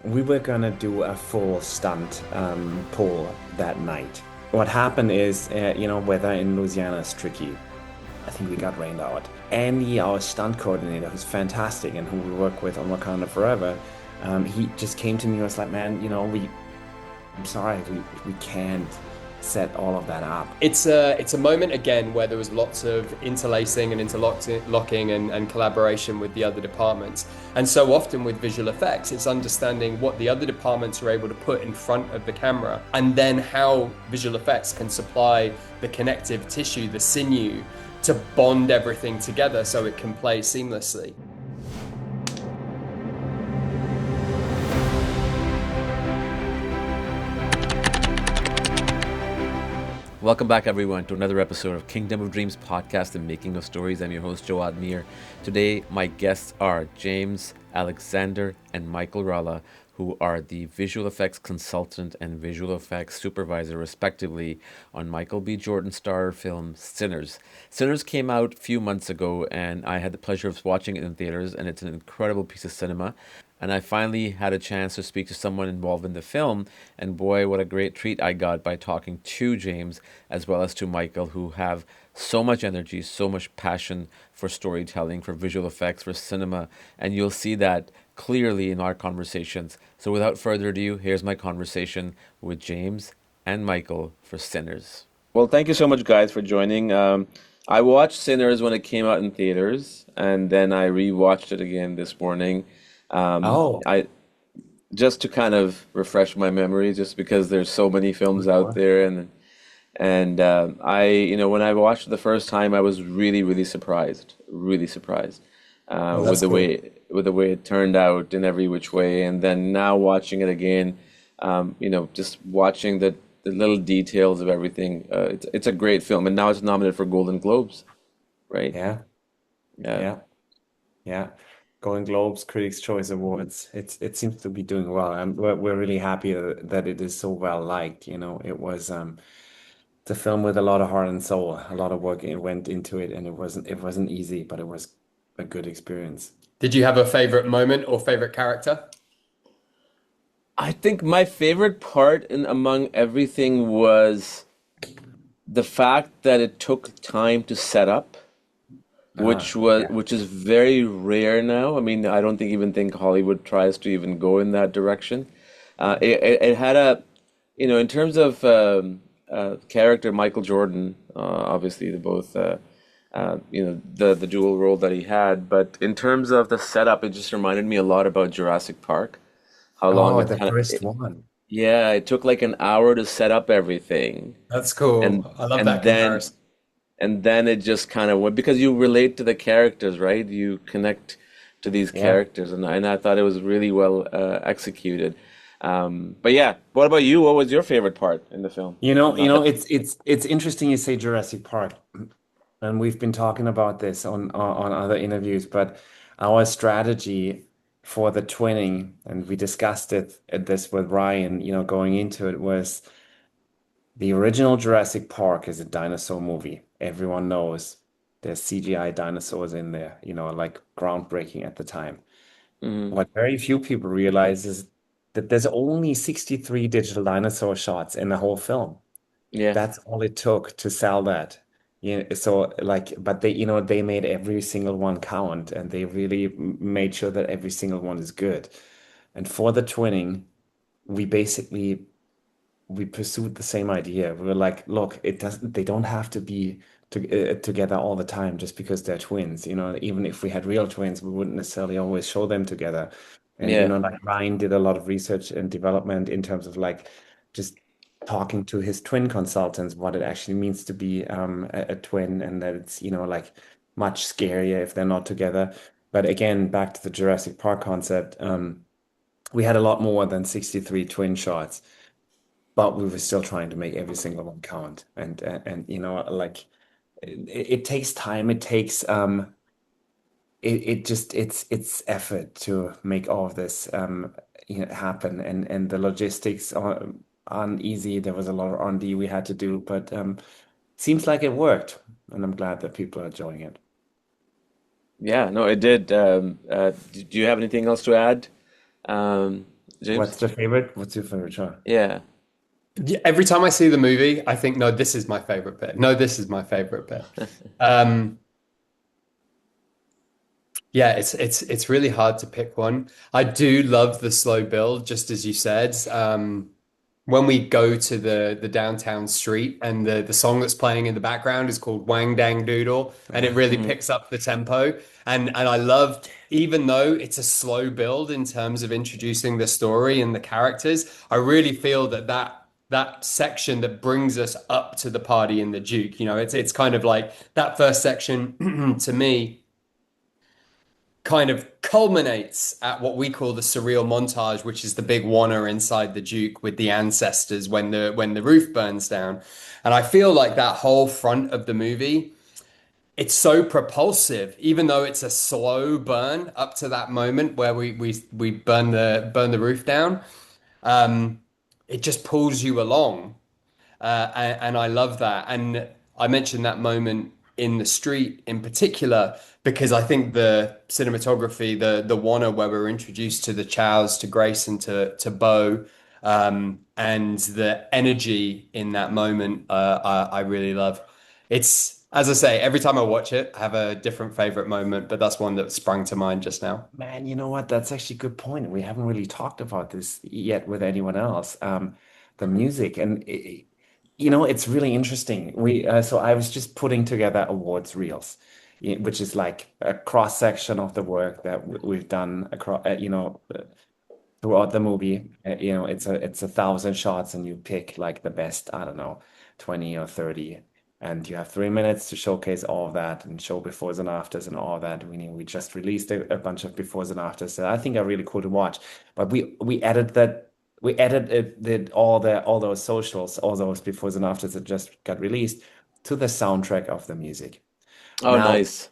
we were gonna do a full stunt pull that night. What happened is, weather in Louisiana is tricky. I think we got rained out. Andy, our stunt coordinator, who's fantastic and who we work with on Wakanda Forever, he just came to me and was like, "Man, I'm sorry, we can't set all of that up." It's a moment again where there was lots of interlacing and interlocking and collaboration with the other departments. And so often with visual effects, it's understanding what the other departments are able to put in front of the camera, and then how visual effects can supply the connective tissue, the sinew, to bond everything together so it can play seamlessly. Welcome back, everyone, to another episode of Kingdom of Dreams podcast, The Making of Stories. I'm your host, Joad Mir. Today, my guests are James, Alexander, and Michal Ralla, who are the visual effects consultant and visual effects supervisor, respectively, on Michael B. Jordan's star film Sinners. Sinners came out a few months ago, and I had the pleasure of watching it in theaters, and it's an incredible piece of cinema. And I finally had a chance to speak to someone involved in the film, and boy, what a great treat I got by talking to James as well as to Michael, who have so much energy, so much passion for storytelling, for visual effects, for cinema, and you'll see that clearly in our conversations. So without further ado, here's my conversation with James and Michael for Sinners. Well, thank you so much, guys, for joining. I watched Sinners when it came out in theaters, and then I rewatched it again this morning. Oh, I just to kind of refresh my memory, just because there's so many films out there, and when I watched it the first time, I was really surprised oh, with that's cool. with the way it turned out in every which way. And then now watching it again, just watching the little details of everything. It's a great film, and now it's nominated for Golden Globes, right? Yeah, Yeah. yeah, yeah. Golden Globes, Critics' Choice Awards. It seems to be doing well, and we're really happy that it is so well liked. It was it's a film with a lot of heart and soul. A lot of work went into it, and it wasn't easy, but it was a good experience. Did you have a favorite moment or favorite character? I think my favorite part in among everything was the fact that it took time to set up, Yeah. which is very rare now. I mean, I don't think even think Hollywood tries to even go in that direction. It had in terms of character, Michael Jordan, obviously the both, the dual role that he had. But in terms of the setup, it just reminded me a lot about Jurassic Park. How long Oh, it the kind of, first one. yeah, it took like an hour to set up everything, That's and cool. I love and that then comparison. and then it just kind of went because you relate to the characters, right? You connect to these Yeah. characters, and I thought it was really well executed. But yeah, what about you? What was your favorite part in the film? It's interesting you say Jurassic Park, and we've been talking about this on other interviews, but our strategy for the twinning, and we discussed it at this with Ryan, going into it was the original Jurassic Park is a dinosaur movie. Everyone knows there's CGI dinosaurs in there, like groundbreaking at the time. Hmm. What very few people realize is that there's only 63 digital dinosaur shots in the whole film. Yeah, That's all it took to sell that. So like, but they made every single one count, and they really made sure that every single one is good. And for the twinning, we basically we pursued the same idea. We were like, look, they don't have to be together all the time just because they're twins. Even if we had real twins, we wouldn't necessarily always show them together. And yeah, like Ryan did a lot of research and development in terms of like just talking to his twin consultants, what it actually means to be a twin, and that it's, like much scarier if they're not together. But again, back to the Jurassic Park concept, we had a lot more than 63 twin shots, but we were still trying to make every single one count. And like it takes time. It takes it's effort to make all of this happen, and the logistics aren't easy. There was a lot of R&D we had to do, but seems like it worked, and I'm glad that people are enjoying it. yeah. No, it did. Do you have anything else to add? Um, James? What's the favorite? What's your favorite genre? Yeah. Yeah, every time I see the movie, I think, no, this is my favorite bit. No, this is my favorite bit. Um, yeah, it's really hard to pick one. I do love the slow build, just as you said. When we go to the downtown street and the song that's playing in the background is called Wang Dang Doodle, and it really Hmm. picks up the tempo. And I love, even though it's a slow build in terms of introducing the story and the characters, I really feel that section that brings us up to the party in the Duke, it's kind of like that first section to me kind of culminates at what we call the surreal montage, which is the big oner inside the Duke with the ancestors when the roof burns down. And I feel like that whole front of the movie, it's so propulsive, even though it's a slow burn up to that moment where we burn the roof down. Um, it just pulls you along. And I love that. And I mentioned that moment in the street in particular because I think the cinematography, the Warner where we're introduced to the Chows, to Grace, and to Bo, and the energy in that moment, I really love. It's as I say, every time I watch it, I have a different favorite moment, but that's one that sprang to mind just now. Man, you know what? That's actually a good point. We haven't really talked about this yet with anyone else. The music and it's really interesting. So I was just putting together awards reels, which is like a cross section of the work that we've done across, throughout the movie. It's 1,000 shots, and you pick like the best, I don't know, 20 or 30, and you have 3 minutes to showcase all of that and show befores and afters and all of that. We just released a bunch of befores and afters that I think are really cool to watch. But we added that. We did all those socials, all those befores and afters that just got released to the soundtrack of the music. Oh, Now, nice.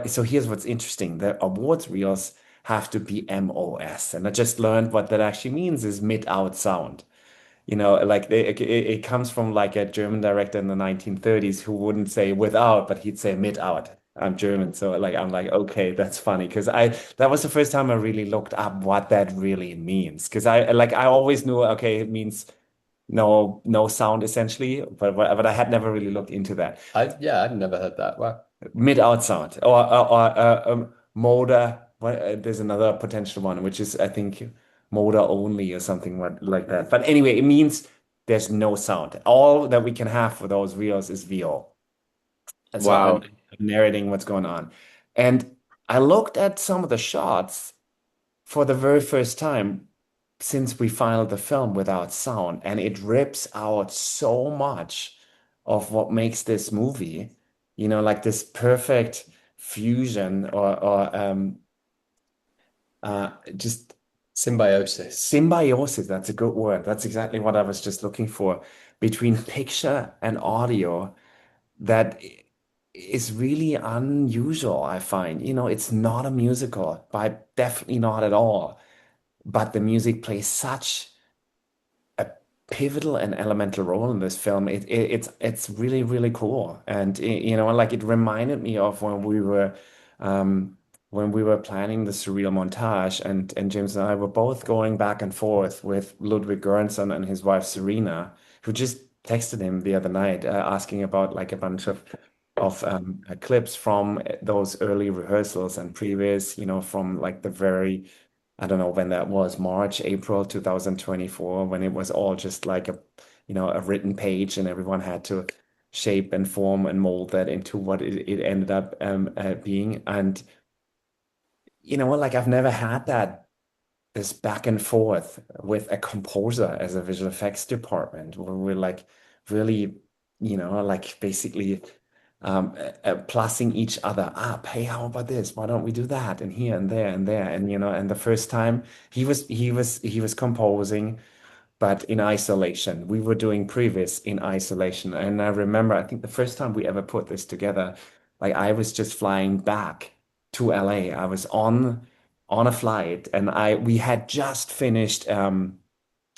so here's what's interesting. The awards reels have to be MOS. And I just learned what that actually means is mid-out sound. Like it comes from like a German director in the 1930s who wouldn't say without, but he'd say mid-out. I'm German, so like I'm like, okay, that's funny. Because I that was the first time I really looked up what that really means. Because I always knew, okay, it means no sound essentially, but I had never really looked into that. Yeah, I'd never heard that. Wow. Mid-out sound or motor. There's another potential one, which is I think motor only or something like that. But anyway, it means there's no sound. All that we can have for those reels is VO. And so I'm Wow. narrating what's going on. And I looked at some of the shots for the very first time since we filed the film without sound, and it rips out so much of what makes this movie, like this perfect fusion just Symbiosis. symbiosis. That's a good word. That's exactly what I was just looking for between picture and audio that is really unusual, I find. It's not a musical, but definitely not at all. But the music plays such a pivotal and elemental role in this film. It's really really cool, and like it reminded me of um, when we were planning the surreal montage, and James and I were both going back and forth with Ludwig Göransson and his wife Serena, who just texted him the other night asking about like a bunch of clips from those early rehearsals and previous, from like the very I don't know when that was, March, April 2024, when it was all just like a written page and everyone had to shape and form and mold that into what it ended up being. And like I've never had this back and forth with a composer as a visual effects department where we're like really, like basically plussing each other up. Hey, how about this? Why don't we do that? And here and there and there. And and the first time he was composing, but in isolation. We were doing previs in isolation. And I remember, I think the first time we ever put this together, like I was just flying back to LA. I was on a flight, and I we had just finished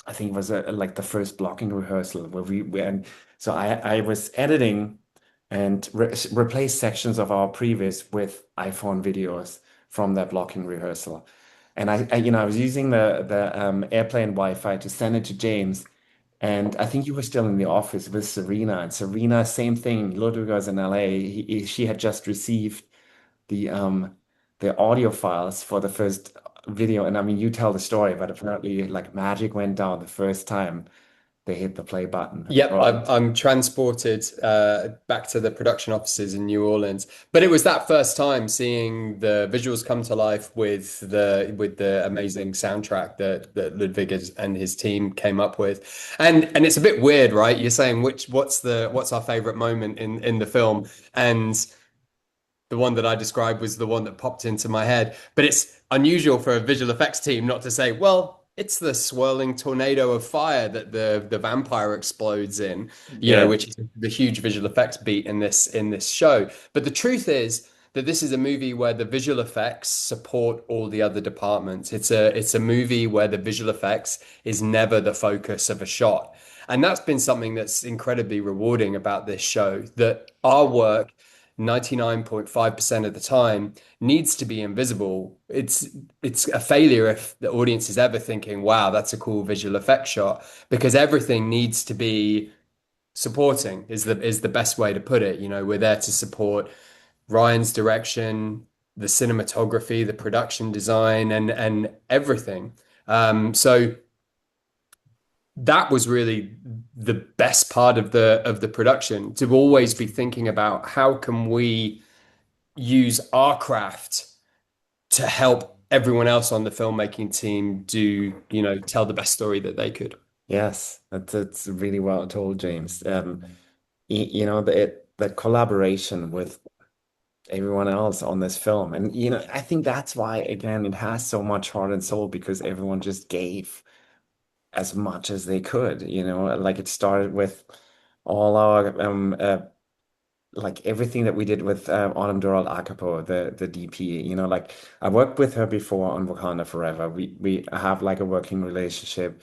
I think it was like the first blocking rehearsal where and so I was editing and replaced sections of our previs with iPhone videos from that blocking rehearsal. And I was using the airplane Wi-Fi to send it to James. And I think you were still in the office with Serena. And Serena, same thing. Ludwig was in LA. She had just received the um the audio files for the first video. And I mean, you tell the story, but apparently, like magic went down the first time they hit the play button. Yep, Or I'm transported back to the production offices in New Orleans. But it was that first time seeing the visuals come to life with the amazing soundtrack that Ludwig and his team came up with. And it's a bit weird, right? You're saying what's our favorite moment in the film? And the one that I described was the one that popped into my head. But it's unusual for a visual effects team not to say, well, it's the swirling tornado of fire that the vampire explodes in, yeah, which is the huge visual effects beat in this show. But the truth is that this is a movie where the visual effects support all the other departments. It's a movie where the visual effects is never the focus of a shot. And that's been something that's incredibly rewarding about this show, that our work 99.5% of the time needs to be invisible. It's a failure if the audience is ever thinking, wow, that's a cool visual effect shot, because everything needs to be supporting is the best way to put it. We're there to support Ryan's direction, the cinematography, the production design, and everything. So that was really the best part of the production, to always be thinking about how can we use our craft to help everyone else on the filmmaking team tell the best story that they could. yes, that's really well told, James. The collaboration with everyone else on this film, and I think that's why again it has so much heart and soul because everyone just gave as much as they could. Like it started with all our like everything that we did with Autumn Doral Akapo, the DP. Like I worked with her before on Wakanda Forever. We have like a working relationship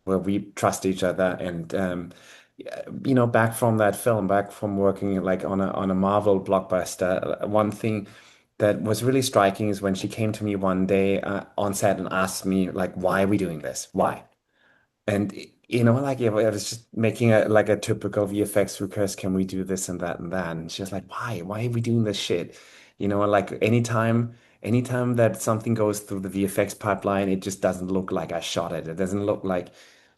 where we trust each other, and back from that film, back from working like on a Marvel blockbuster, one thing that was really striking is when she came to me one day on set and asked me like, "Why are we doing this? Why?" And like I was just making a typical VFX request. Can we do this and that and that? And she's like, "Why? Why are we doing this shit?" Like anytime that something goes through the VFX pipeline, it just doesn't look like I shot it. It doesn't look like,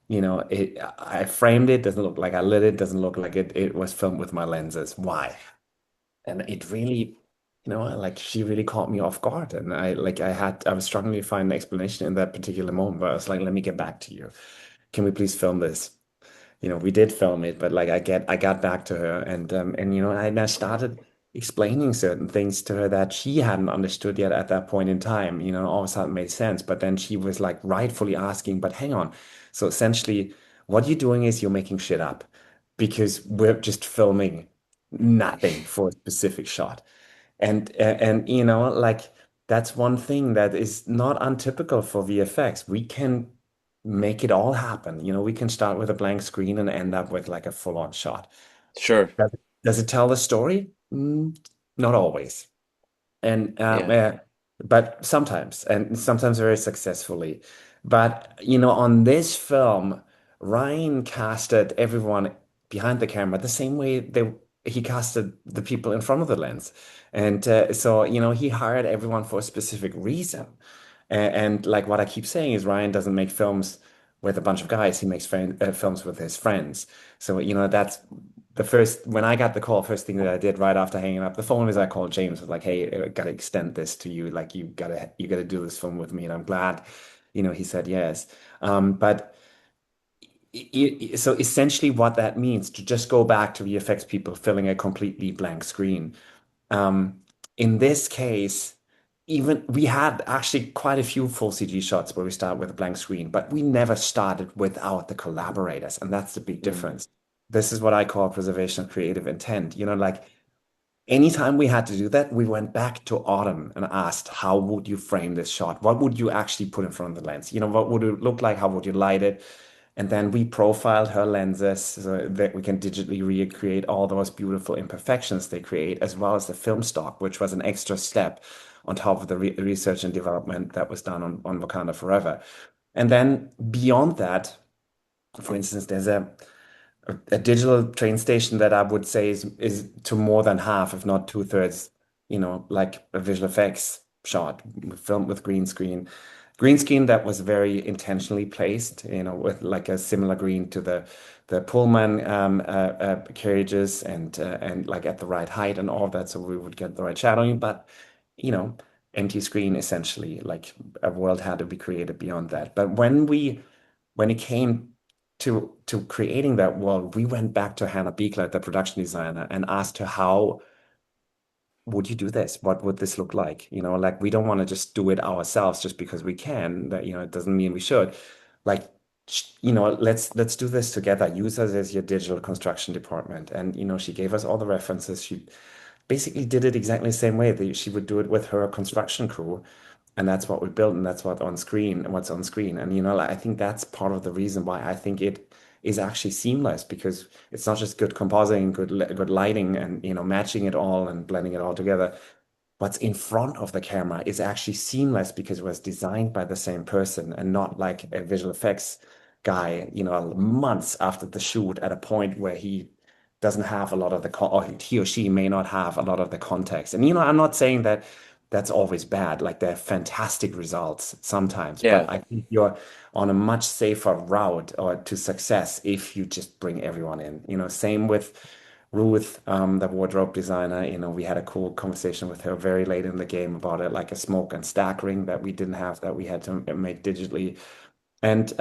I framed it. Doesn't look like I lit it. Doesn't look like it was filmed with my lenses. Why? And it really, like she really caught me off guard. And I was struggling to find an explanation in that particular moment. But I was like, let me get back to you. Can we please film this? We did film it, but like I got back to her and I started explaining certain things to her that she hadn't understood yet at that point in time. All of a sudden it made sense. But then she was like rightfully asking, but hang on. So essentially, what you're doing is you're making shit up because we're just filming nothing for a specific shot. And like that's one thing that is not untypical for VFX. We can make it all happen. We can start with a blank screen and end up with like a full-on shot. Sure. Does it tell the story? Not always. And Yeah. but sometimes, and sometimes very successfully. But on this film, Ryan casted everyone behind the camera the same way he casted the people in front of the lens. And so he hired everyone for a specific reason. And like what I keep saying is Ryan doesn't make films with a bunch of guys. He makes films with his friends. So that's the first when I got the call, first thing that I did right after hanging up the phone is I called James. Was like, "Hey, I gotta extend this to you. Like, you gotta do this film with me." And I'm glad, he said yes. But so essentially, what that means to just go back to VFX people filling a completely blank screen. Um, in this case, even we had actually quite a few full CG shots where we start with a blank screen, but we never started without the collaborators, and that's the big Mm. difference. This is what I call preservation of creative intent. Like anytime we had to do that, we went back to Autumn and asked, how would you frame this shot? What would you actually put in front of the lens? What would it look like? How would you light it? And then we profiled her lenses so that we can digitally recreate all those beautiful imperfections they create, as well as the film stock, which was an extra step on top of the re research and development that was done on Wakanda Forever. And then beyond that, for instance, there's a digital train station that I would say is to more than half, if not two-thirds, like a visual effects shot filmed with green screen. Green screen that was very intentionally placed, with like a similar green to the Pullman carriages and like at the right height and all of that, so we would get the right shadowing. But you know, empty screen essentially, like a world had to be created beyond that. But when it came to creating that world, we went back to Hannah Beekler, the production designer, and asked her, how would you do this? What would this look like? Like we don't want to just do it ourselves just because we can. That, it doesn't mean we should. Like, let's do this together. Use us as your digital construction department. And she gave us all the references. She basically did it exactly the same way that she would do it with her construction crew. And that's what we built, and that's what's on screen. And like, I think that's part of the reason why I think it is actually seamless, because it's not just good compositing, good lighting, and matching it all and blending it all together. What's in front of the camera is actually seamless because it was designed by the same person and not like a visual effects guy, months after the shoot at a point where he doesn't have a lot of the or he or she may not have a lot of the context. And I'm not saying that that's always bad. Like, they're fantastic results sometimes, Yeah. but I think you're on a much safer route or to success if you just bring everyone in. Same with Ruth, the wardrobe designer. We had a cool conversation with her very late in the game about it, like a smoke and stack ring that we didn't have, that we had to make digitally. And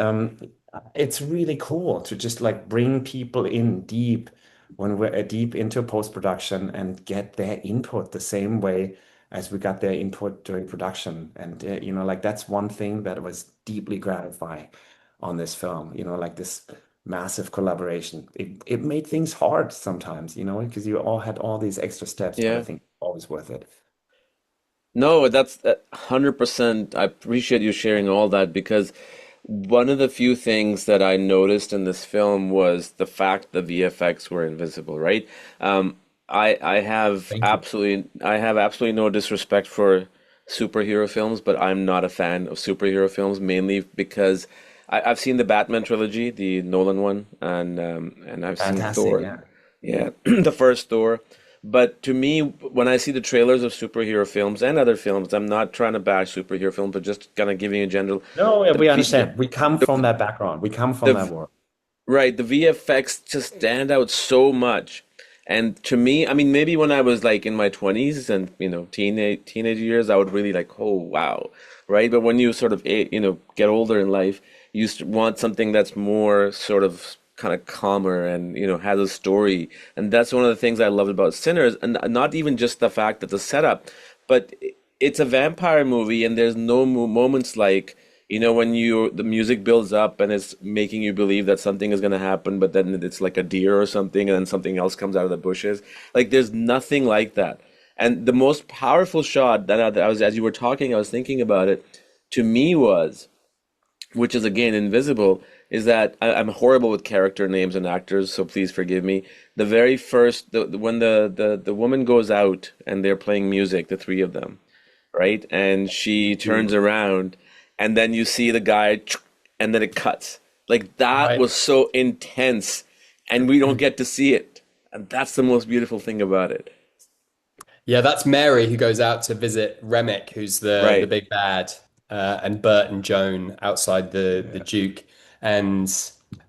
it's really cool to just like bring people in deep when we're deep into post-production and get their input the same way as we got their input during production. And like, that's one thing that was deeply gratifying on this film, like this massive collaboration. It made things hard sometimes, because you all had all these extra steps, but I Yeah. think always worth it. No, that's 100%. I appreciate you sharing all that because one of the few things that I noticed in this film was the fact the VFX were invisible, right? Thank you. I have absolutely no disrespect for superhero films, but I'm not a fan of superhero films mainly because I've seen the Batman trilogy, the Nolan one, and I've seen Fantastic, Thor. yeah. Yeah, the first Thor. But to me, when I see the trailers of superhero films and other films, I'm not trying to bash superhero films, but just kind of giving you a general, No, yeah, the we the understand. We come from that background. We come from that the world. right, the VFX just stand out so much. And to me, I mean, maybe when I was like in my 20s and teenage years, I would really like, oh wow, right? But when you sort of get older in life, you want something that's more sort of kind of calmer and has a story. And that's one of the things I loved about Sinners, and not even just the fact that the setup, but it's a vampire movie, and there's no moments like when the music builds up and it's making you believe that something is going to happen, but then it's like a deer or something, and then something else comes out of the bushes. Like there's nothing like that. And the most powerful shot that I was, as you were talking, I was thinking about it, to me was, which is again invisible, is that I'm horrible with character names and actors, so please forgive me. The very first, when the woman goes out and they're playing music, the three of them, right? And she turns around, and then you see the guy, and then it cuts. Like that Right. was so intense, and we don't get to see it. And that's the most beautiful thing about it. Yeah, that's Mary who goes out to visit Remick, who's the Right. big bad, and Bert and Joan outside the Yeah. Duke. And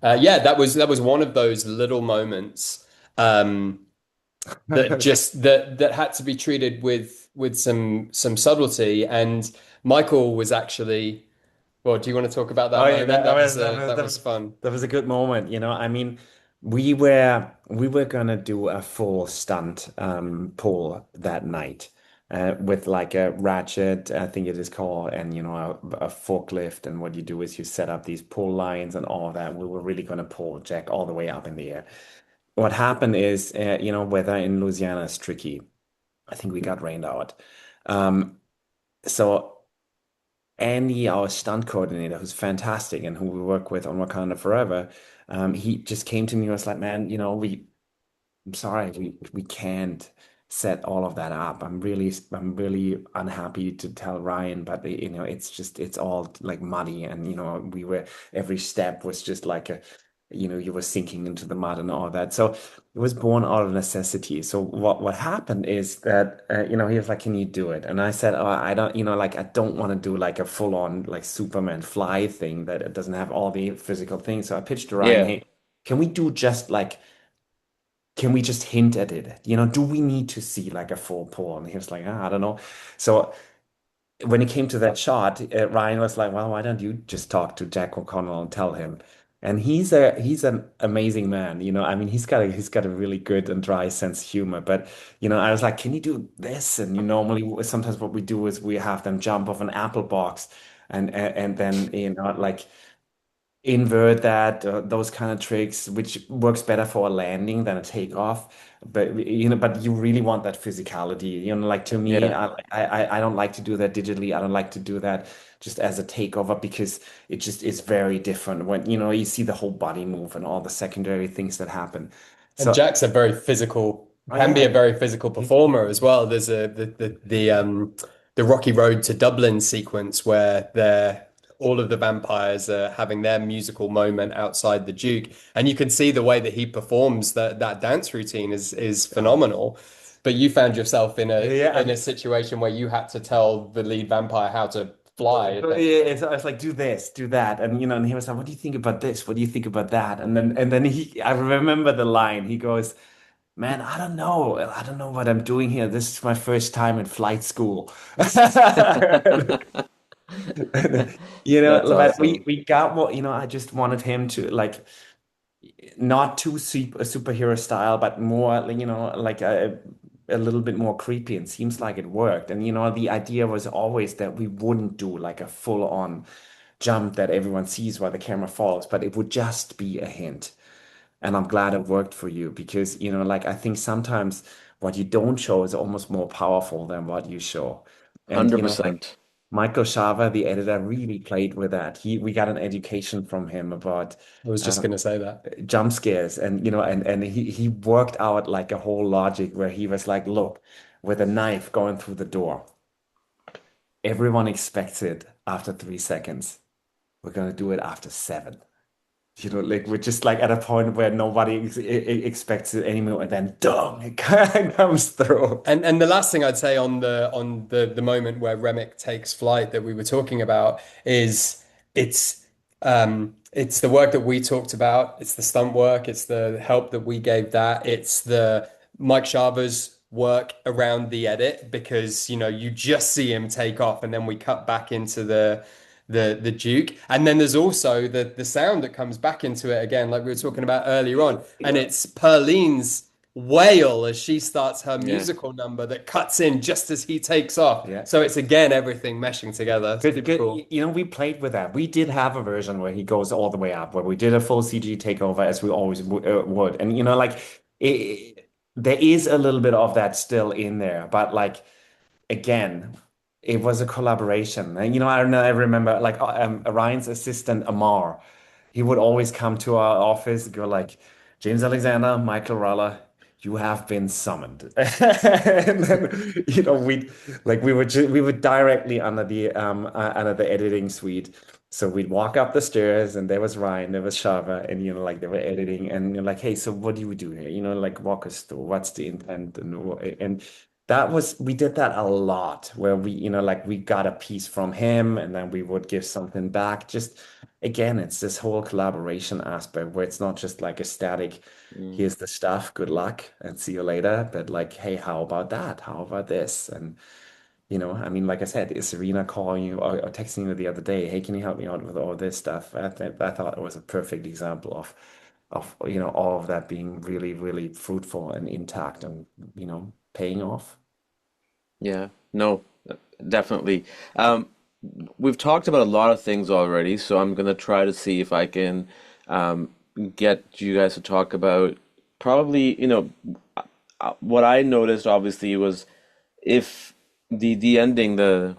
yeah, that was one of those little moments that had to be treated with some subtlety. And Michael was actually, well, do you want to talk about Oh that yeah, moment? that, that That was was that was that that was was fun. that was a good moment. I mean, we were gonna do a full stunt pull that night, with like a ratchet, I think it is called, and a forklift. And what you do is you set up these pull lines and all that. We were really gonna pull Jack all the way up in the air. What happened is, weather in Louisiana is tricky. I think we got rained out. So Andy, our stunt coordinator, who's fantastic and who we work with on Wakanda Forever, he just came to me and was like, "Man, I'm sorry, we can't set all of that up. I'm really unhappy to tell Ryan, but it's all like muddy, and every step was just like you were sinking into the mud and all that. So it was born out of necessity. So what happened is that he was like, "Can you do it?" And I said, "Oh, I don't, like I don't want to do like a full on like Superman fly thing that it doesn't have all the physical things." So I pitched to Ryan, Yeah. "Hey, can we do just like can we just hint at it? Do we need to see like a full pull?" And he was like, I don't know. So when it came to that shot, Ryan was like, "Well, why don't you just talk to Jack O'Connell and tell him?" And he's an amazing man. I mean, he's got a really good and dry sense of humor. But I was like, "Can you do this?" And normally, sometimes what we do is we have them jump off an apple box, and then like invert that, those kind of tricks, which works better for a landing than a takeoff. But you really want that physicality. Like to me, Yeah. I don't like to do that digitally. I don't like to do that just as a takeover because it just is very different when you see the whole body move and all the secondary things that happen. And So, Jack's a very physical, oh can be yeah, a very physical performer as well. There's the Rocky Road to Dublin sequence where all of the vampires are having their musical moment outside the Duke, and you can see the way that he performs that dance routine is oh, phenomenal. But you found yourself in a yeah. situation where you had to tell the lead vampire how to fly, So, yeah, essentially. I was like, do this, do that, and he was like, "What do you think about this? What do you think about that?" And then I remember the line. He goes, "Man, I don't know what I'm doing here. This is my first time in flight school." That's But we awesome. we got what I just wanted him to like not too superhero style, but more like a little bit more creepy. And seems like it worked. And the idea was always that we wouldn't do like a full on jump that everyone sees while the camera falls, but it would just be a hint. And I'm glad it worked for you because, like I think sometimes what you don't show is almost more powerful than what you show. And, like 100%. Michael Shava, the editor, really played with that. We got an education from him about I was just uh, going to say that. jump scares, and he worked out like a whole logic where he was like, "Look, with a knife going through the door, everyone expects it after 3 seconds. We're gonna do it after seven." Like we're just like at a point where nobody expects it anymore, and then dong, it comes through. And the last thing I'd say on the moment where Remick takes flight that we were talking about is it's it's the work that we talked about, it's the stunt work, it's the help that we gave that, it's the Mike Sharva's work around the edit because you just see him take off and then we cut back into the Duke. And then there's also the sound that comes back into it again, like we were talking about earlier on. And it's Perline's wail as she starts her Yeah. musical number that cuts in just as he takes off. Yeah. So it's again everything meshing together. Good, Super good. cool. We played with that. We did have a version where he goes all the way up, where we did a full CG takeover as we always would. And like there is a little bit of that still in there, but like again, it was a collaboration. And I don't know, I remember like Ryan's assistant Amar, he would always come to our office and go like, "James Alexander, Michael Ralla, you have been summoned." And then we were directly under the editing suite. So we'd walk up the stairs and there was Ryan, there was Shava, and like they were editing, and you're like, "Hey, so what do we do here? Like walk us through what's the intent." And we did that a lot where like we got a piece from him and then we would give something back. Just again, it's this whole collaboration aspect where it's not just like a static, Mm. "Here's the stuff, good luck and see you later," but like, "Hey, how about that? How about this?" And I mean, like I said, is Serena calling you or texting you the other day, "Hey, can you help me out with all this stuff?" I thought it was a perfect example of all of that being really, really fruitful and intact and paying off. Yeah. No, definitely. Um, we've talked about a lot of things already, so I'm gonna try to see if I can um, get you guys to talk about probably, what I noticed obviously was if the ending, the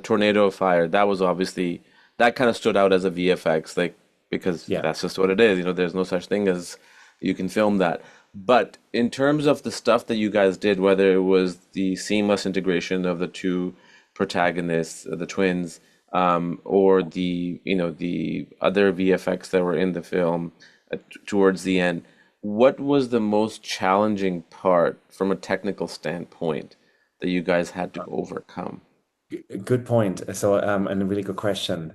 tornado of fire, that was obviously that kind of stood out as a VFX, like because Yeah. that's just what it is. There's no such thing as you can film that. But in terms of the stuff that you guys did, whether it was the seamless integration of the two protagonists, the twins, or the other VFX that were in the film towards the end, what was the most challenging part from a technical standpoint that you guys had to overcome? Good point. So, and a really good question.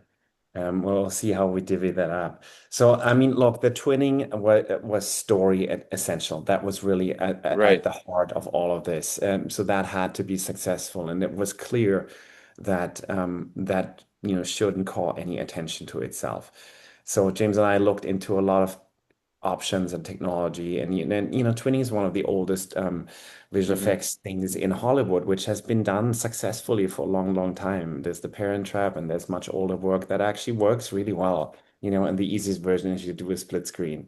We'll see how we divvy that up. So, I mean, look, the twinning was story essential. That was really at Right. the heart of all of this. So that had to be successful, and it was clear that shouldn't call any attention to itself. So James and I looked into a lot of options and technology. And twinning is one of the oldest visual Hmm. effects things in Hollywood, which has been done successfully for a long, long time. There's the Parent Trap, and there's much older work that actually works really well. And the easiest version is you do a split screen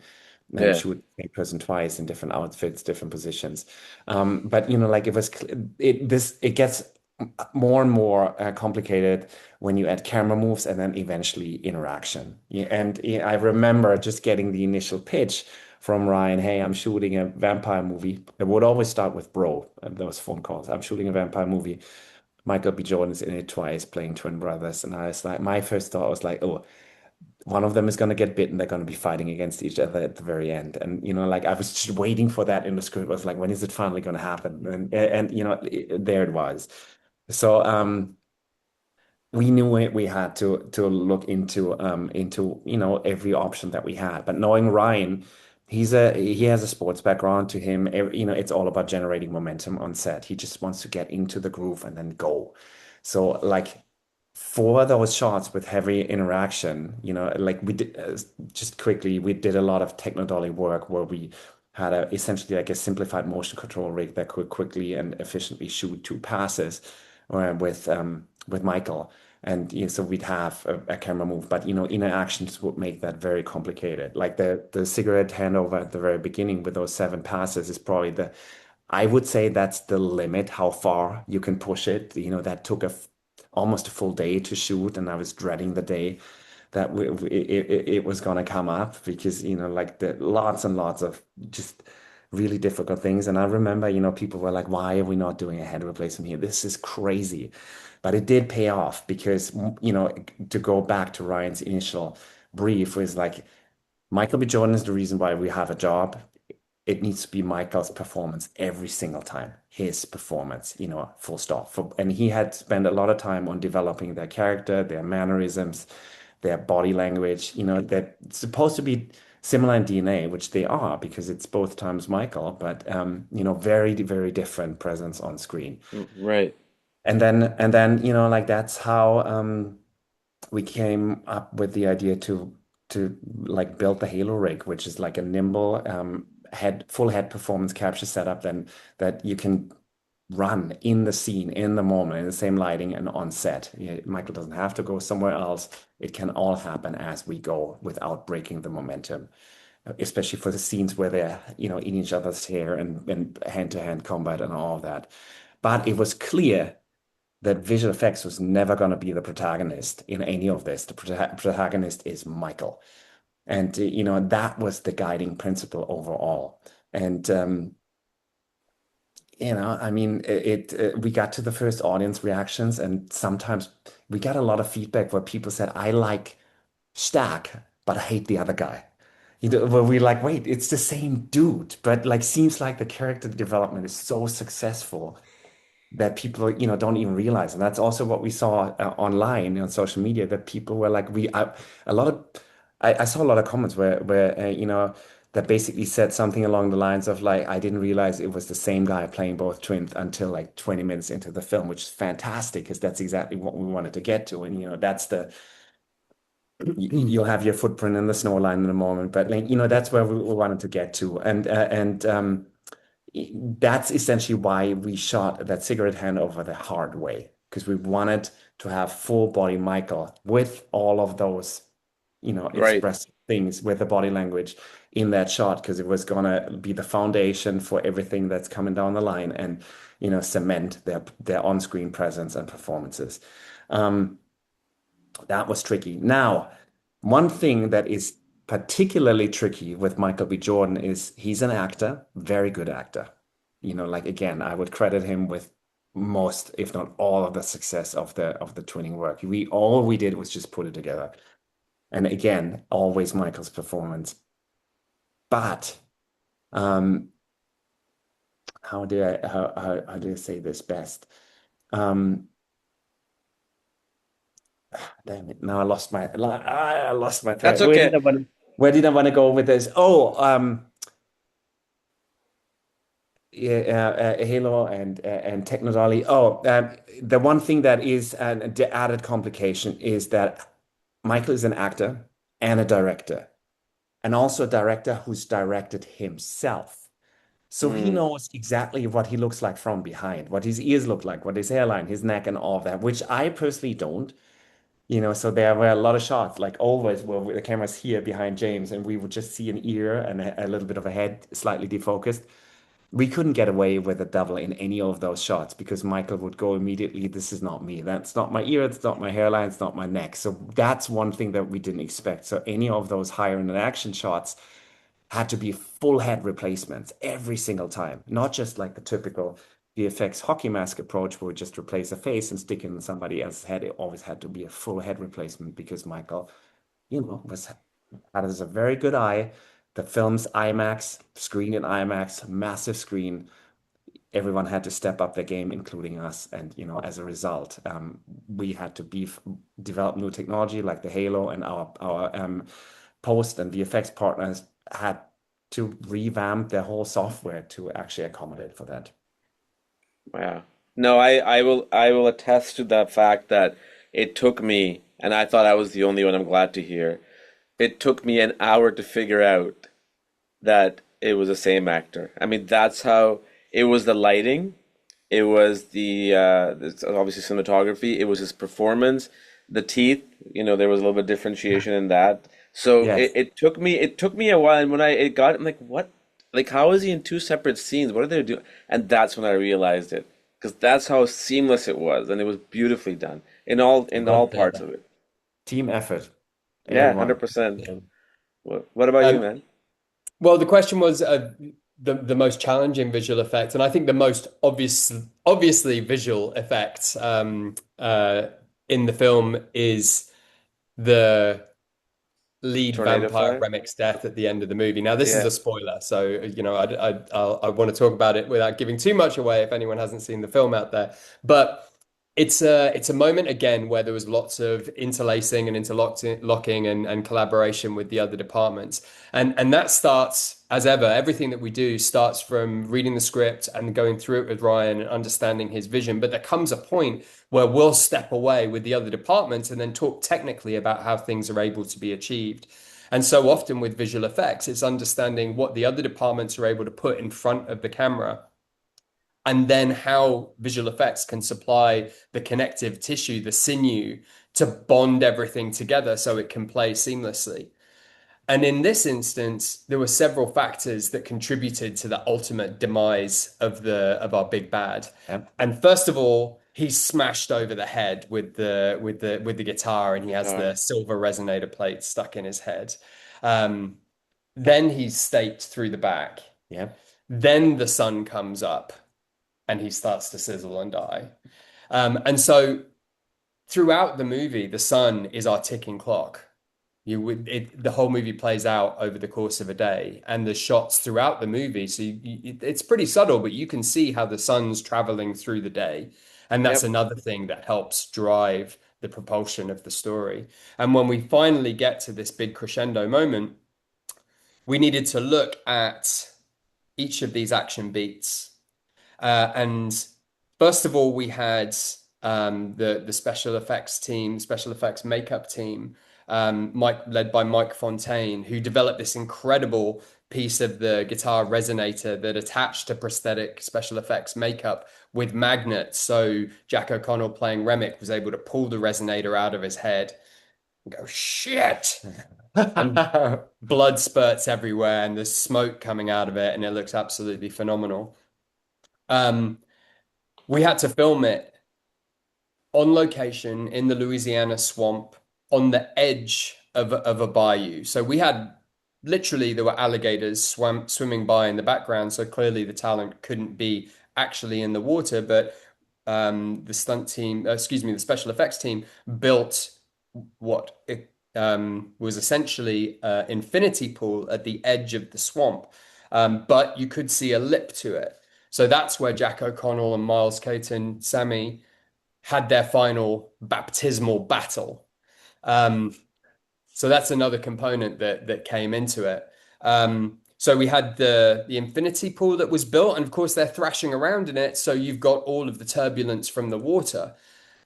and Yeah. shoot the same person twice in different outfits, different positions. But like it gets more and more complicated when you add camera moves and then eventually interaction. Yeah, and yeah, I remember just getting the initial pitch from Ryan, hey, I'm shooting a vampire movie. It would always start with bro, and those phone calls. I'm shooting a vampire movie. Michael B. Jordan is in it twice, playing twin brothers. And I was like, my first thought was like, oh, one of them is going to get bitten. They're going to be fighting against each other at the very end. And like I was just waiting for that in the script. I was like, when is it finally going to happen? And there it was. So we knew we had to look into every option that we had. But knowing Ryan, he has a sports background to him. It's all about generating momentum on set. He just wants to get into the groove and then go. So like for those shots with heavy interaction, like we did just quickly, we did a lot of techno-dolly work where we had essentially like a simplified motion control rig that could quickly and efficiently shoot two passes with Michael. And so we'd have a camera move, but inner actions would make that very complicated. Like the cigarette handover at the very beginning with those seven passes is probably I would say that's the limit how far you can push it. That took almost a full day to shoot, and I was dreading the day that it was gonna come up because like the lots and lots of just really difficult things. And I remember people were like, why are we not doing a head replacement here? This is crazy. But it did pay off because to go back to Ryan's initial brief was like Michael B. Jordan is the reason why we have a job. It needs to be Michael's performance every single time, his performance, full stop. And he had spent a lot of time on developing their character, their mannerisms, their body language. They're supposed to be similar in DNA, which they are because it's both times Michael, but very, very different presence on screen. Right. And then, like that's how we came up with the idea to like build the Halo rig, which is like a nimble full head performance capture setup then that you can run in the scene in the moment in the same lighting and on set. Yeah, Michael doesn't have to go somewhere else. It can all happen as we go without breaking the momentum, especially for the scenes where they're in each other's hair and hand-to-hand combat and all of that. But it was clear that visual effects was never going to be the protagonist in any of this. The protagonist is Michael. And, that was the guiding principle overall. And, I mean, we got to the first audience reactions, and sometimes we got a lot of feedback where people said, I like Stack, but I hate the other guy. Where we're like, wait, it's the same dude, but like seems like the character development is so successful that people don't even realize. And that's also what we saw online on social media, that people were like a lot of I saw a lot of comments where that basically said something along the lines of like, I didn't realize it was the same guy playing both twins until like 20 minutes into the film, which is fantastic because that's exactly what we wanted to get to. And that's you'll have your footprint in the snow line in a moment, but like that's where we wanted to get to. And that's essentially why we shot that cigarette handover the hard way, because we wanted to have full body Michael with all of those, Right. expressive things with the body language in that shot, because it was gonna be the foundation for everything that's coming down the line and, cement their on-screen presence and performances. That was tricky. Now, one thing that is particularly tricky with Michael B. Jordan is he's an actor, very good actor. Like again, I would credit him with most, if not all, of the success of the twinning work. We did was just put it together. And again, always Michael's performance. But um, how do I say this best? Um, Damn it! Now I lost my That's thread. okay. Where did I want to go with this? Oh, yeah, Halo and Technodolly. Oh, the one thing that is the added complication is that Michael is an actor and a director, and also a director who's directed himself. So he Mm, knows exactly what he looks like from behind, what his ears look like, what his hairline, his neck, and all of that, which I personally don't. So there were a lot of shots, like always, where the camera's here behind James, and we would just see an ear and a little bit of a head slightly defocused. We couldn't get away with a double in any of those shots because Michael would go immediately, this is not me. That's not my ear, it's not my hairline, it's not my neck. So that's one thing that we didn't expect. So any of those higher in action shots had to be full head replacements every single time, not just like the typical VFX hockey mask approach where we just replace a face and stick it in somebody else's head. It always had to be a full head replacement because Michael, was had a very good eye. The film's IMAX, screen in IMAX, massive screen. Everyone had to step up their game, including us. And as a result, we had to develop new technology like the Halo, and our post and VFX partners had to revamp their whole software to actually accommodate for that. yeah. No, I will attest to the fact that it took me, and I thought I was the only one, I'm glad to hear. It took me an hour to figure out that it was the same actor. I mean, that's how it was, the lighting, it was it's obviously cinematography, it was his performance, the teeth, there was a little bit of differentiation in that. So it, Yes. it took me it took me a while, and when it got, I'm like, what? Like, how is he in two separate scenes? What are they doing? And that's when I realized it, because that's how seamless it was, and it was beautifully done in all Well parts of said. it. Team effort, Yeah, everyone. 100%. What about you, Um, man? well, the question was the most challenging visual effect, and I think the most obviously visual effect in the film is the lead Tornado vampire fire? Remic's death at the end of the movie. Now, this is Yeah. a spoiler, so I want to talk about it without giving too much away if anyone hasn't seen the film out there. But it's a moment again where there was lots of interlacing and interlocking and collaboration with the other departments, and that starts as ever. Everything that we do starts from reading the script and going through it with Ryan and understanding his vision. But there comes a point where we'll step away with the other departments and then talk technically about how things are able to be achieved. And so often with visual effects, it's understanding what the other departments are able to put in front of the camera, and then how visual effects can supply the connective tissue, the sinew, to bond everything together so it can play seamlessly. And in this instance, there were several factors that contributed to the ultimate demise of our big bad. Yep. And first of all, he's smashed over the head with the guitar, and he has the Guitar. silver resonator plate stuck in his head. Um, then he's staked through the back. Yep. Then the sun comes up, and he starts to sizzle and die. And so throughout the movie, the sun is our ticking clock. The whole movie plays out over the course of a day, and the shots throughout the movie. So it's pretty subtle, but you can see how the sun's traveling through the day, and that's Yep. another thing that helps drive the propulsion of the story. And when we finally get to this big crescendo moment, we needed to look at each of these action beats. And first of all, we had the special effects team, special effects makeup team, led by Mike Fontaine, who developed this incredible piece of the guitar resonator that attached to prosthetic special effects makeup with magnets. So Jack O'Connell playing Remick was able to pull the resonator out of his head and go, shit. And blood spurts everywhere, and there's smoke coming out of it, and it looks absolutely phenomenal. Um, we had to film it on location in the Louisiana swamp on the edge of a bayou. So we had literally there were alligators swimming by in the background. So clearly the talent couldn't be actually in the water, but the stunt team, excuse me, the special effects team built what was essentially an infinity pool at the edge of the swamp, but you could see a lip to it. So that's where Jack O'Connell and Miles Caton, Sammy, had their final baptismal battle. Um, so that's another component that came into it. So we had the infinity pool that was built, and of course they're thrashing around in it. So you've got all of the turbulence from the water.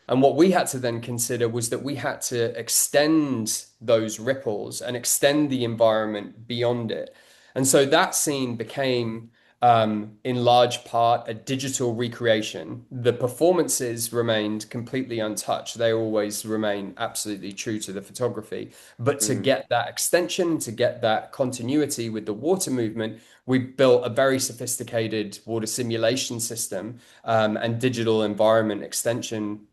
And what we had to then consider was that we had to extend those ripples and extend the environment beyond it. And so that scene became, in large part, a digital recreation. The performances remained completely untouched. They always remain absolutely true to the photography. But to Mm. get that extension, to get that continuity with the water movement, we built a very sophisticated water simulation system, and digital environment extension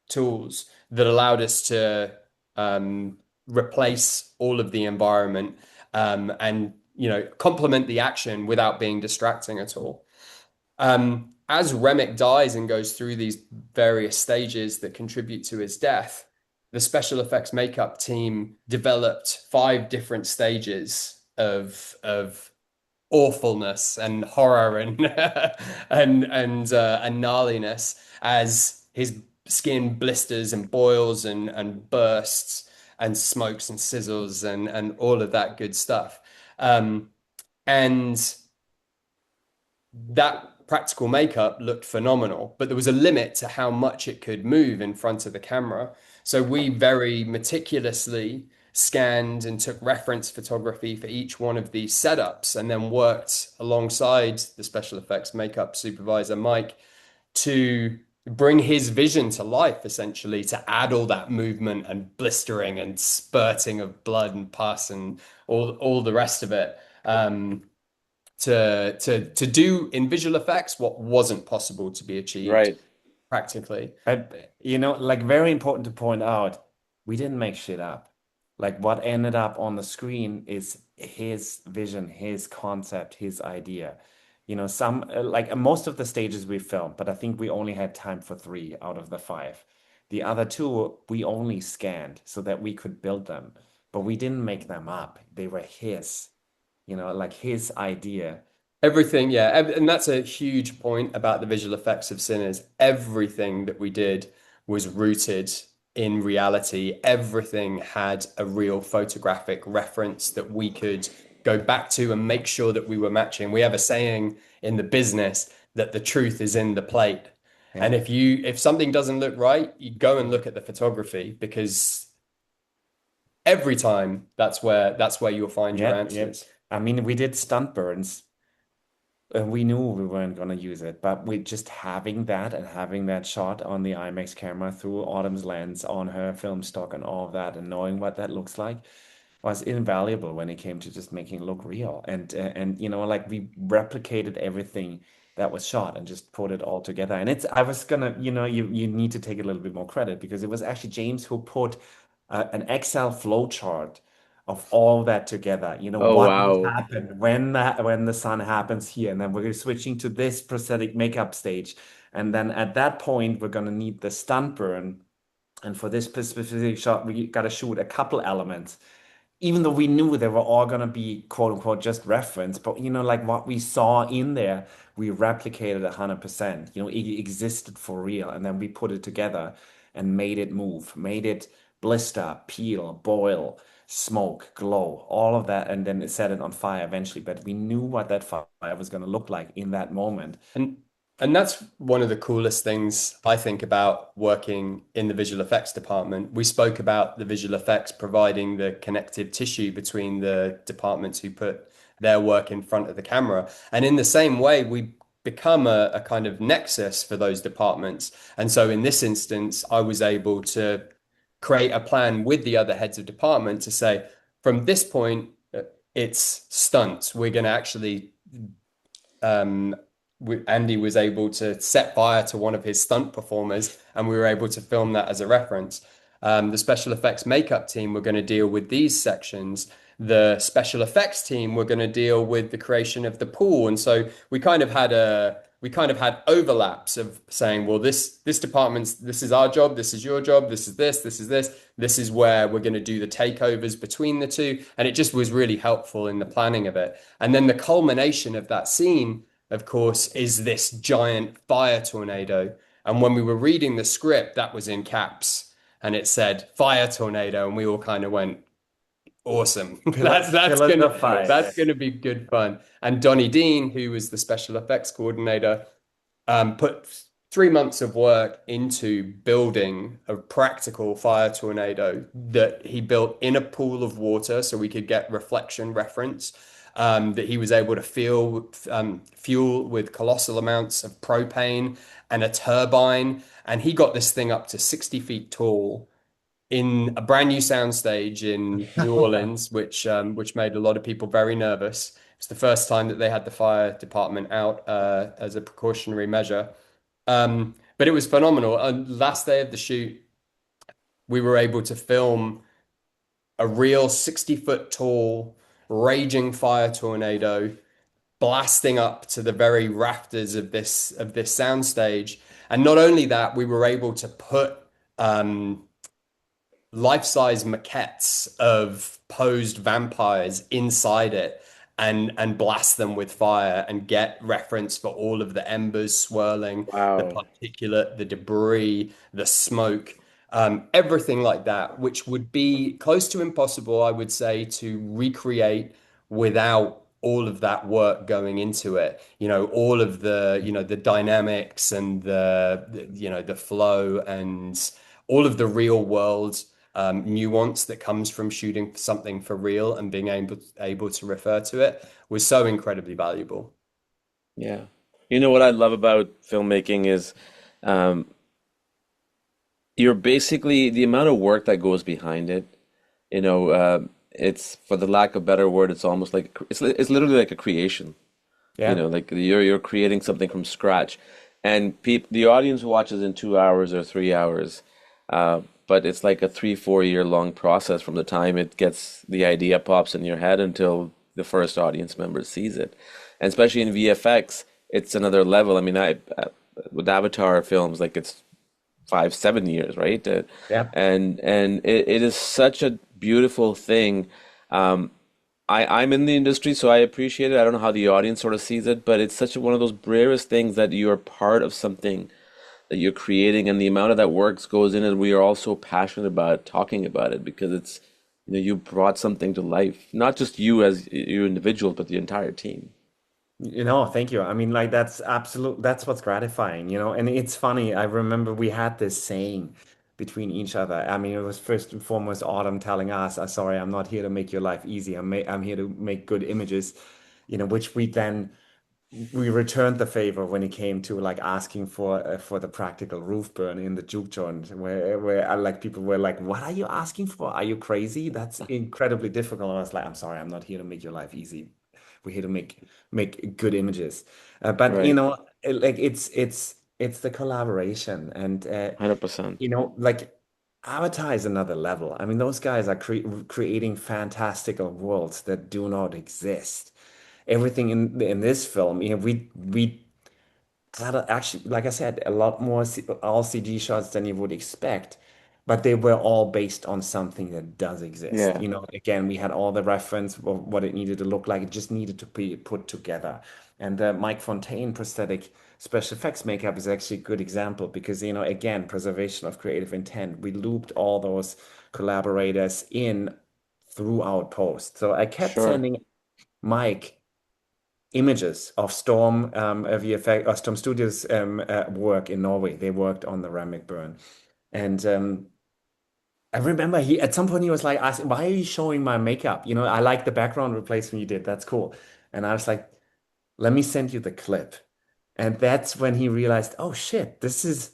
tools that allowed us to um, replace all of the environment, and complement the action without being distracting at all. As Remick dies and goes through these various stages that contribute to his death, the special effects makeup team developed 5 different stages of awfulness and horror and and gnarliness as his skin blisters and boils and bursts and smokes and sizzles and all of that good stuff. Um, and that practical makeup looked phenomenal, but there was a limit to how much it could move in front of the camera. So we very meticulously scanned and took reference photography for each one of these setups and then worked alongside the special effects makeup supervisor, Mike, to bring his vision to life, essentially, to add all that movement and blistering and spurting of blood and pus and all the rest of it. To do in visual effects what wasn't possible to be achieved Right. practically. But like very important to point out, we didn't make shit up. Like what ended up on the screen is his vision, his concept, his idea. Some like most of the stages we filmed, but I think we only had time for three out of the five. The other two we only scanned so that we could build them, but we didn't make them up. They were his, like his idea. Everything, yeah, and that's a huge point about the visual effects of Sinners. Everything that we did was rooted in reality. Everything had a real photographic reference that we could go back to and make sure that we were matching. We have a saying in the business that the truth is in the plate. And Yeah. if something doesn't look right, you go and look at the photography because every time that's where you'll find your Yep, yep. answers. I mean, we did stunt burns. And we knew we weren't going to use it, but we just having that and having that shot on the IMAX camera through Autumn's lens on her film stock and all of that, and knowing what that looks like was invaluable when it came to just making it look real. And like we replicated everything that was shot and just put it all together. And I was gonna, you need to take a little bit more credit because it was actually James who put an Excel flowchart of all that together. Oh, What will wow. happen when the sun happens here, and then we're switching to this prosthetic makeup stage, and then at that point we're gonna need the stunt burn, and for this specific shot we gotta shoot a couple elements. Even though we knew they were all gonna be quote unquote just reference, but like what we saw in there, we replicated 100%. It existed for real, and then we put it together and made it move, made it blister, peel, boil, smoke, glow, all of that, and then it set it on fire eventually. But we knew what that fire was gonna look like in that moment. And and that's one of the coolest things I think about working in the visual effects department. We spoke about the visual effects providing the connective tissue between the departments who put their work in front of the camera. And in the same way, we become a kind of nexus for those departments. And so in this instance, I was able to create a plan with the other heads of department to say, from this point, it's stunts. We're going to actually um, Andy was able to set fire to one of his stunt performers, and we were able to film that as a reference. The special effects makeup team were going to deal with these sections. The special effects team were going to deal with the creation of the pool. And so we kind of had overlaps of saying, well, this department's this is our job, this is your job, this is this. This is where we're going to do the takeovers between the two. And it just was really helpful in the planning of it. And then the culmination of that scene, of course, is this giant fire tornado. And when we were reading the script, that was in caps and it said fire tornado. And we all kind of went, awesome. Pillars of That's fire. gonna be good fun. And Donnie Dean, who was the special effects coordinator, put 3 months of work into building a practical fire tornado that he built in a pool of water so we could get reflection reference. That he was able to fuel with colossal amounts of propane and a turbine. And he got this thing up to 60 feet tall in a brand new soundstage in New Orleans, which made a lot of people very nervous. It's the first time that they had the fire department out as a precautionary measure. But it was phenomenal. Last day of the shoot, we were able to film a real 60-foot tall raging fire tornado blasting up to the very rafters of this soundstage. And not only that, we were able to put life-size maquettes of posed vampires inside it and blast them with fire and get reference for all of the embers swirling, the Wow. particulate, the debris, the smoke, everything like that, which would be close to impossible, I would say, to recreate without all of that work going into it. All of the dynamics and the flow and all of the real world nuance that comes from shooting something for real and being able to refer to it was so incredibly valuable. Yeah. You know what I love about filmmaking is um, you're basically the amount of work that goes behind it. It's for the lack of better word, it's almost like it's literally like a creation. Yeah. Like you're creating something from scratch, and the audience watches in 2 hours or 3 hours, but it's like a 3 4 year long process from the time it gets the idea pops in your head until the first audience member sees it, and especially in VFX, it's another level. I mean, with Avatar films, like it's 5 7 years, right? Yeah. And it is such a beautiful thing. Um, I'm in the industry, so I appreciate it. I don't know how the audience sort of sees it, but it's such one of those rarest things that you're part of something that you're creating, and the amount of that work goes in, and we are all so passionate about talking about it because it's, you brought something to life, not just you as you individual, but the entire team. Thank you. I mean, like that's what's gratifying, and it's funny. I remember we had this saying between each other. I mean, it was first and foremost Autumn telling us, sorry, I'm not here to make your life easy. I'm here to make good images, which we returned the favor when it came to like asking for the practical roof burn in the juke joint, where like people were like, "What are you asking for? Are you crazy? That's incredibly difficult." And I was like, "I'm sorry, I'm not here to make your life easy. We're here to make good images." But Right. like it's the collaboration, and 100%. like Avatar is another level. I mean, those guys are creating fantastical worlds that do not exist. Everything in this film, we had actually, like I said, a lot more all CG shots than you would expect, but they were all based on something that does exist. Yeah, Again, we had all the reference of what it needed to look like. It just needed to be put together. And the Mike Fontaine prosthetic special effects makeup is actually a good example because, again, preservation of creative intent. We looped all those collaborators in throughout post. So I kept sure. sending Mike images of Storm VFX or Storm Studios work in Norway. They worked on the Ramic burn. And I remember he at some point he was like asking, "Why are you showing my makeup? I like the background replacement you did. That's cool." And I was like, "Let me send you the clip." And that's when he realized, "Oh shit, this is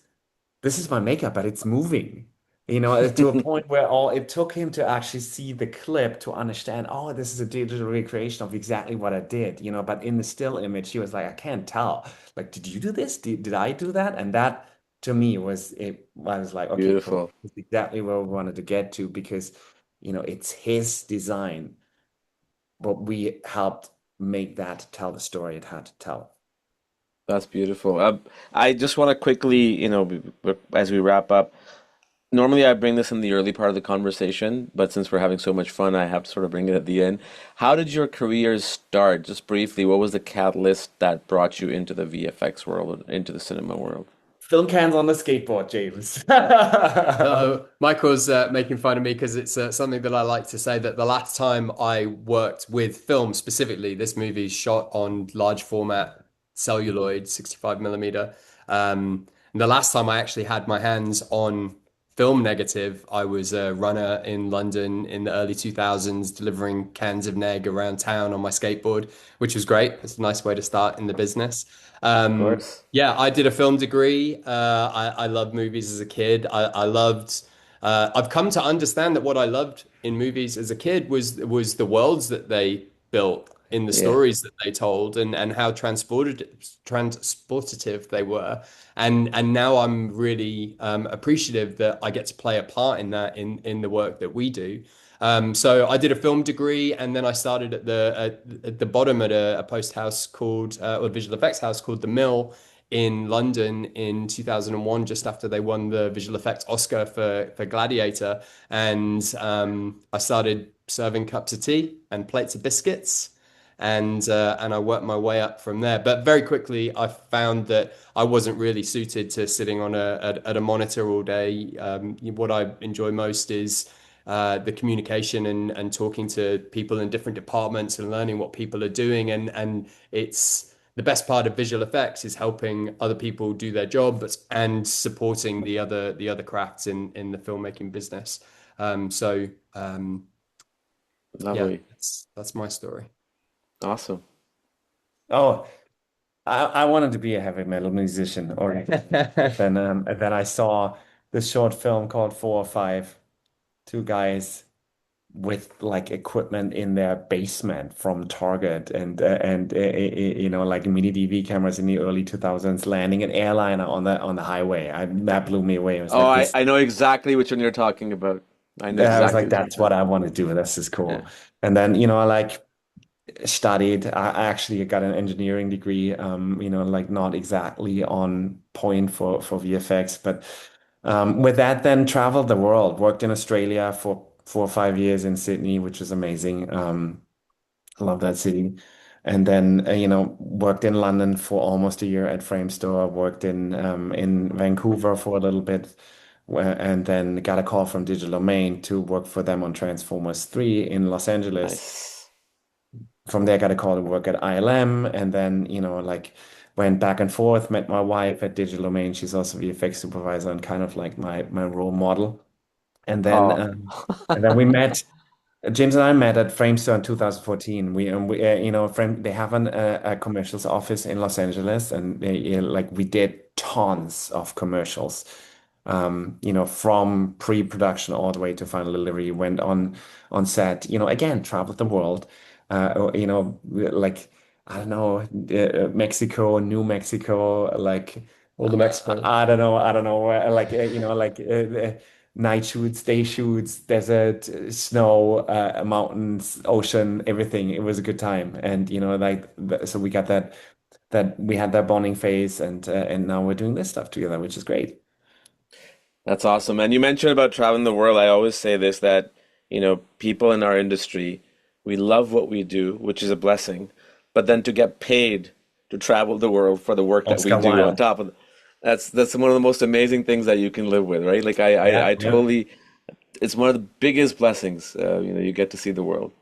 my makeup, but it's moving." To a point where all it took him to actually see the clip to understand, oh, this is a digital recreation of exactly what I did. But in the still image, he was like, I can't tell. Like, did you do this? Did I do that? And that to me was it. I was like, okay, cool. Beautiful. It's exactly where we wanted to get to because, it's his design, but we helped make that tell the story it had to tell. That's beautiful. I just want to quickly, as we wrap up, normally I bring this in the early part of the conversation, but since we're having so much fun, I have to sort of bring it at the end. How did your career start? Just briefly, what was the catalyst that brought you into the VFX world, into the cinema world? Film cans on the skateboard, James. Michael's making fun of me because it's something that I like to say that the last time I worked with film specifically, this movie is shot on large format celluloid, 65 millimeter. And the last time I actually had my hands on film negative, I was a runner in London in the early 2000s, delivering cans of neg around town on my skateboard, which was great. It's a nice way to start in the business. Of Um, course. yeah, I did a film degree. I loved movies as a kid. I loved. I've come to understand that what I loved in movies as a kid was the worlds that they built in the Yeah. stories that they told and how transportative they were. And now I'm really appreciative that I get to play a part in that in the work that we do. So I did a film degree, and then I started at the bottom at a post house called or a visual effects house called The Mill in London in 2001, just after they won the visual effects Oscar for Gladiator. And I started serving cups of tea and plates of biscuits. And I worked my way up from there. But very quickly, I found that I wasn't really suited to sitting on at a monitor all day. What I enjoy most is the communication and talking to people in different departments and learning what people are doing. And it's the best part of visual effects is helping other people do their jobs and supporting the other crafts in the filmmaking business. So yeah, Lovely. that's my story. Awesome. Oh, I wanted to be a heavy metal musician, or then I saw this short film called 4 or 5, two guys with like equipment in their basement from Target and like mini DV cameras in the early 2000s landing an airliner on the highway. That blew me away. It was Oh, like I, this. I know exactly which one you're talking about. I know I was exactly like, what you're that's talking what I want to do. This is about. cool. And then, I like studied. I actually got an engineering degree. Like not exactly on point for VFX, but with that, then traveled the world. Worked in Australia for 4 or 5 years in Sydney, which was amazing. I love that city. And then, worked in London for almost a year at Framestore. Worked in Vancouver for a little bit, and then got a call from Digital Domain to work for them on Transformers 3 in Los Angeles. Nice. From there, got a call to work at ILM, and then, like went back and forth, met my wife at Digital Domain. She's also VFX supervisor and kind of like my role model. And then Oh, um, and then we met. James and I met at Framestore in 2014. They have a commercials office in Los Angeles, and like we did tons of commercials. From pre-production all the way to final delivery. Went on set. Again, traveled the world. Like I don't know, Mexico, New Mexico, like All the Mexico. I don't know, night shoots, day shoots, desert, snow, mountains, ocean, everything. It was a good time, and so we got that we had that bonding phase, and now we're doing this stuff together, which is great. that's awesome. And you mentioned about traveling the world. I always say this that, people in our industry, we love what we do, which is a blessing. But then to get paid to travel the world for the work that we Oscar do on Wilde. top of that's one of the most amazing things that you can live with, right? Like I Yeah, I, I yeah, totally it's one of the biggest blessings. You get to see the world.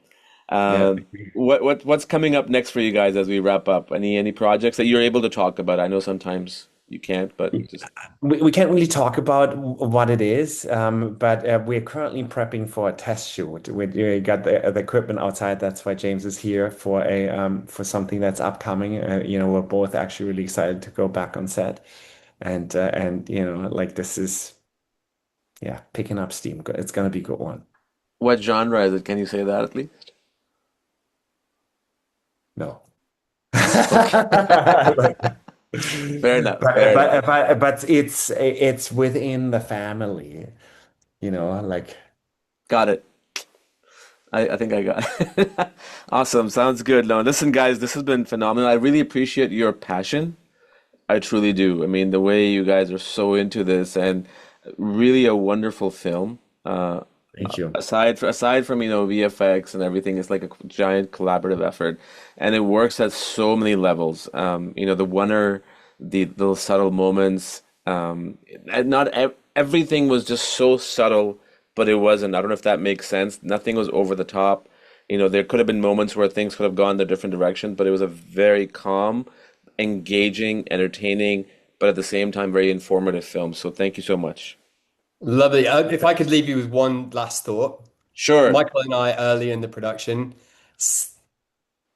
yeah. What's coming up next for you guys as we wrap up? Any projects that you're able to talk about? I know sometimes you can't, but just We can't really talk about what it is, but we're currently prepping for a test shoot. We got the equipment outside. That's why James is here for something that's upcoming. We're both actually really excited to go back on set, and like this is yeah picking up steam. It's gonna be a good one. what genre is it? Can you say that at least? No. Okay. Fair enough. Fair enough. But it's within the family, like. Got it. I think I got it. Awesome. Sounds good. No, listen, guys, this has been phenomenal. I really appreciate your passion. I truly do. I mean, the way you guys are so into this and really a wonderful film. Thank you. Aside from, VFX and everything, it's like a giant collaborative effort, and it works at so many levels. The little subtle moments, and not everything was just so subtle, but it wasn't. I don't know if that makes sense. Nothing was over the top. There could have been moments where things could have gone the different direction, but it was a very calm, engaging, entertaining, but at the same time very informative film. So thank you so much. Lovely. If I could leave you with one last thought. Sure. Michael and I, early in the production,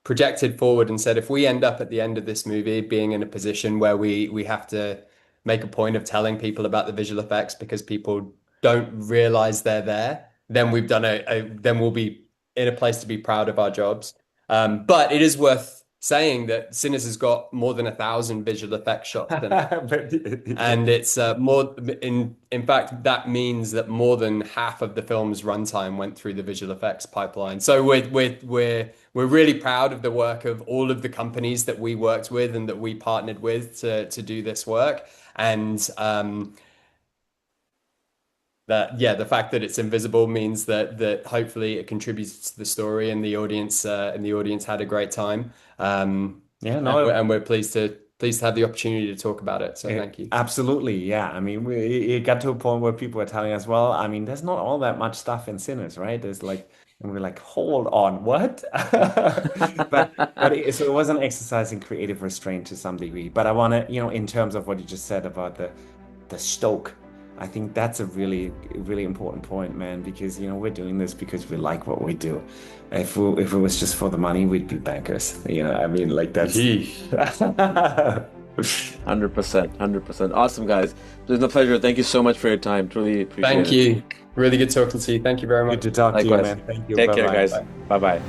projected forward and said, if we end up at the end of this movie being in a position where we have to make a point of telling people about the visual effects because people don't realize they're there, then we've done then we'll be in a place to be proud of our jobs. But it is worth saying that Sinners has got more than 1,000 visual effects shots in it. And it's more in fact that means that more than half of the film's runtime went through the visual effects pipeline. So we're really proud of the work of all of the companies that we worked with and that we partnered with to do this work. And the fact that it's invisible means that hopefully it contributes to the story and the audience had a great time. Yeah, no, and we're pleased to have the opportunity to talk about it. So thank you. Absolutely, yeah. I mean, it got to a point where people were telling us, well, I mean, there's not all that much stuff in Sinners, right? There's like, and we're like, hold on, what? So it was an exercise in creative restraint to some degree. But I want to, in terms of what you just said about the stoke. I think that's a really, really important point, man, because, we're doing this because we like what we do. If it was just for the money, we'd be bankers. I mean, like that's 100%, 100%. Awesome, guys. It's been a pleasure. Thank you so much for your time. Truly appreciate it. Thank you. Really good talking to you. Thank you very much. Good to talk to you, Likewise. man. Thank you. Take care, Bye-bye. guys. Bye-bye.